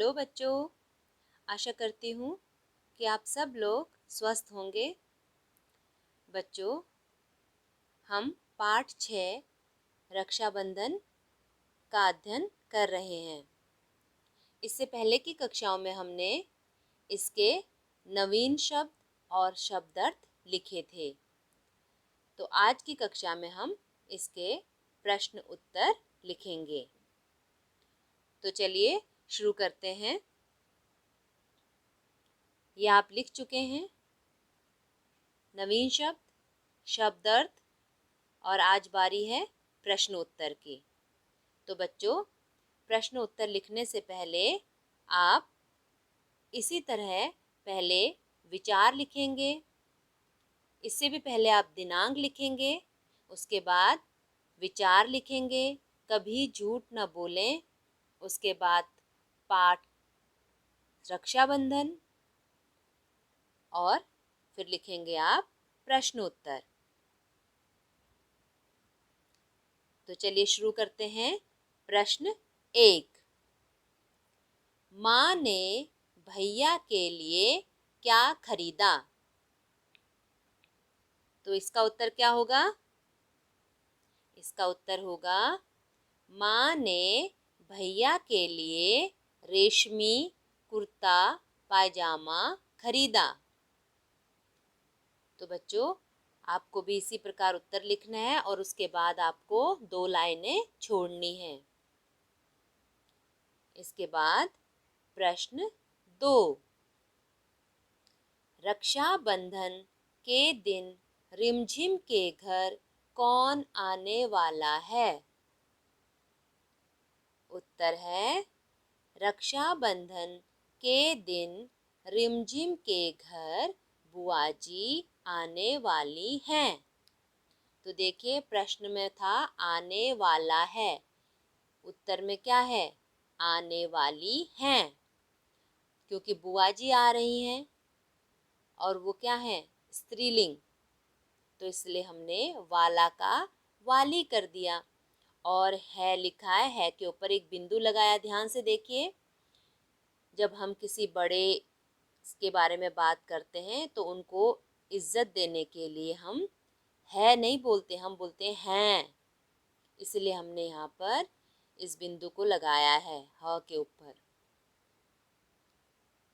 Hello बच्चों, आशा करती हूँ कि आप सब लोग स्वस्थ होंगे। बच्चों, हम पाठ 6 रक्षाबंधन का अध्ययन कर रहे हैं। इससे पहले की कक्षाओं में हमने इसके नवीन शब्द और शब्दार्थ लिखे थे। तो आज की कक्षा में हम इसके प्रश्न उत्तर लिखेंगे। तो चलिए शुरू करते हैं। ये आप लिख चुके हैं नवीन शब्द, शब्दार्थ, और आज बारी है प्रश्न उत्तर की। तो बच्चों, प्रश्न उत्तर लिखने से पहले आप इसी तरह पहले विचार लिखेंगे। इससे भी पहले आप दिनांक लिखेंगे, उसके बाद विचार लिखेंगे, कभी झूठ न बोलें। उसके बाद पाठ रक्षाबंधन, और फिर लिखेंगे आप प्रश्न उत्तर। तो चलिए शुरू करते हैं। प्रश्न 1, माँ ने भैया के लिए क्या खरीदा? तो इसका उत्तर क्या होगा? इसका उत्तर होगा, माँ ने भैया के लिए रेशमी कुर्ता पायजामा खरीदा। तो बच्चों, आपको भी इसी प्रकार उत्तर लिखना है और उसके बाद आपको 2 लाइनें छोड़नी है। इसके बाद प्रश्न 2, रक्षाबंधन के दिन रिमझिम के घर कौन आने वाला है? उत्तर है, रक्षाबंधन के दिन रिमझिम के घर बुआ जी आने वाली हैं। तो देखिए, प्रश्न में था आने वाला है, उत्तर में क्या है? आने वाली हैं, क्योंकि बुआ जी आ रही हैं और वो क्या है? स्त्रीलिंग। तो इसलिए हमने वाला का वाली कर दिया। और है लिखा है के ऊपर एक बिंदु लगाया। ध्यान से देखिए, जब हम किसी बड़े के बारे में बात करते हैं तो उनको इज्जत देने के लिए हम है नहीं बोलते, हम बोलते हैं। इसलिए हमने यहाँ पर इस बिंदु को लगाया है ह के ऊपर।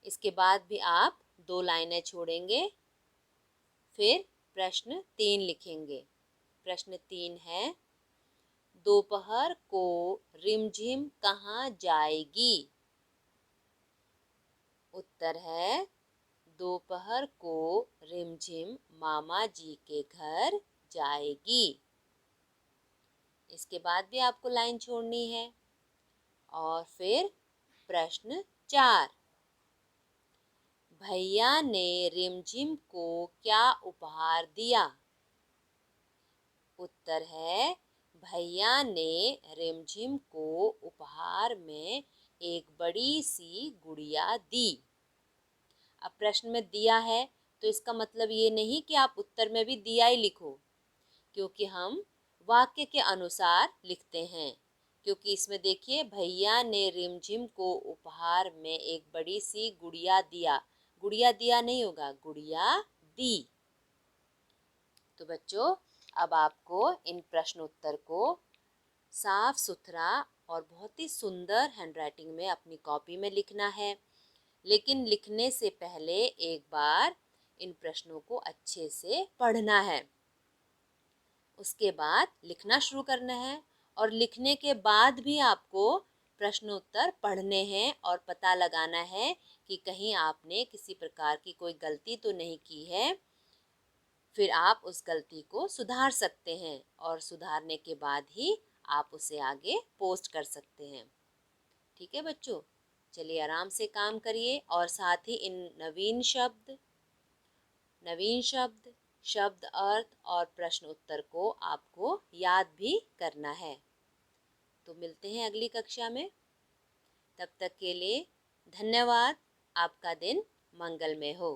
इसके बाद भी आप 2 लाइनें छोड़ेंगे, फिर प्रश्न 3 लिखेंगे। प्रश्न 3 है, दोपहर को रिमझिम कहाँ जाएगी? उत्तर है, दोपहर को रिमझिम मामा जी के घर जाएगी। इसके बाद भी आपको लाइन छोड़नी है। और फिर प्रश्न 4, भैया ने रिमझिम को क्या उपहार दिया? उत्तर है, भैया ने रिमझिम को उपहार में एक बड़ी सी गुड़िया दी। अब प्रश्न में दिया है तो इसका मतलब ये नहीं कि आप उत्तर में भी दिया ही लिखो, क्योंकि हम वाक्य के अनुसार लिखते हैं। क्योंकि इसमें देखिए, भैया ने रिमझिम को उपहार में एक बड़ी सी गुड़िया दिया। गुड़िया दिया नहीं होगा, गुड़िया दी। तो बच्चों, अब आपको इन प्रश्न उत्तर को साफ सुथरा और बहुत ही सुंदर हैंडराइटिंग में अपनी कॉपी में लिखना है। लेकिन लिखने से पहले एक बार इन प्रश्नों को अच्छे से पढ़ना है। उसके बाद लिखना शुरू करना है। और लिखने के बाद भी आपको प्रश्न उत्तर पढ़ने हैं और पता लगाना है कि कहीं आपने किसी प्रकार की कोई गलती तो नहीं की है। फिर आप उस गलती को सुधार सकते हैं और सुधारने के बाद ही आप उसे आगे पोस्ट कर सकते हैं। ठीक है बच्चों, चलिए आराम से काम करिए और साथ ही इन नवीन शब्द, शब्द अर्थ और प्रश्न उत्तर को आपको याद भी करना है। तो मिलते हैं अगली कक्षा में। तब तक के लिए धन्यवाद। आपका दिन मंगलमय हो।